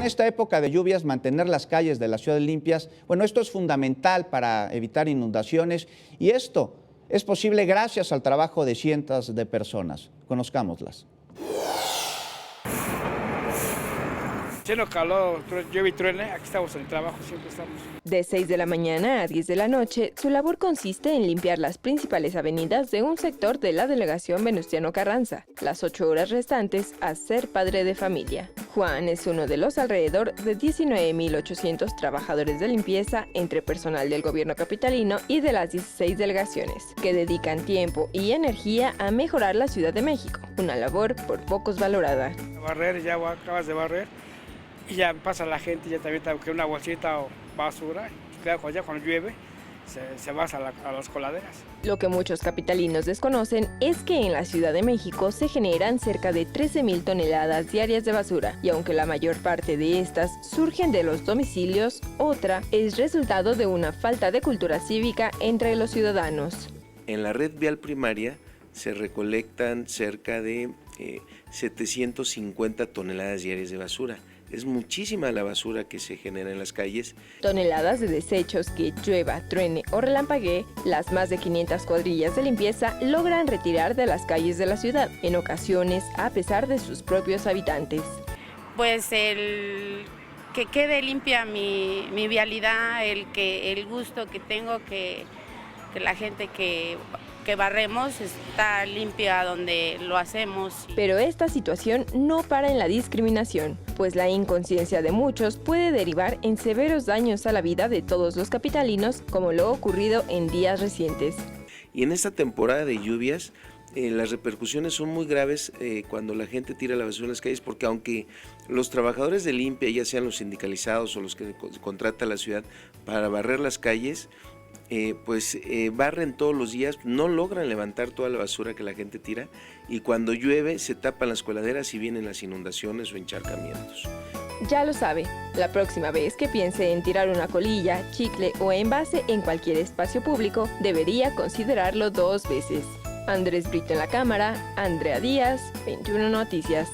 esta época de lluvias, mantener las calles de la ciudad limpias, bueno, esto es fundamental para evitar inundaciones y esto es posible gracias al trabajo de cientos de personas. Conozcámoslas. Lleno calor, llueve y truene, aquí estamos en el trabajo, siempre estamos. De 6 de la mañana a 10 de la noche, su labor consiste en limpiar las principales avenidas de un sector de la delegación Venustiano Carranza. Las 8 horas restantes a ser padre de familia. Juan es uno de los alrededor de 19.800 trabajadores de limpieza entre personal del gobierno capitalino y de las 16 delegaciones, que dedican tiempo y energía a mejorar la Ciudad de México, una labor por pocos valorada. Barrer, ya acabas de barrer. Y ya pasa la gente, ya también que una bolsita o basura, claro, ya cuando llueve se va a las coladeras. Lo que muchos capitalinos desconocen es que en la Ciudad de México se generan cerca de 13.000 toneladas diarias de basura, y aunque la mayor parte de estas surgen de los domicilios, otra es resultado de una falta de cultura cívica entre los ciudadanos. En la red vial primaria se recolectan cerca de 750 toneladas diarias de basura. Es muchísima la basura que se genera en las calles. Toneladas de desechos que llueva, truene o relampaguee, las más de 500 cuadrillas de limpieza logran retirar de las calles de la ciudad, en ocasiones a pesar de sus propios habitantes. Pues el que quede limpia mi vialidad, el gusto que tengo que la gente que barremos está limpia donde lo hacemos. Pero esta situación no para en la discriminación, pues la inconsciencia de muchos puede derivar en severos daños a la vida de todos los capitalinos, como lo ocurrido en días recientes. Y en esta temporada de lluvias, las repercusiones son muy graves cuando la gente tira la basura en las calles, porque aunque los trabajadores de limpia, ya sean los sindicalizados o los que contrata la ciudad para barrer las calles, barren todos los días, no logran levantar toda la basura que la gente tira, y cuando llueve se tapan las coladeras y vienen las inundaciones o encharcamientos. Ya lo sabe, la próxima vez que piense en tirar una colilla, chicle o envase en cualquier espacio público, debería considerarlo 2 veces. Andrés Brito en la cámara, Andrea Díaz, 21 Noticias.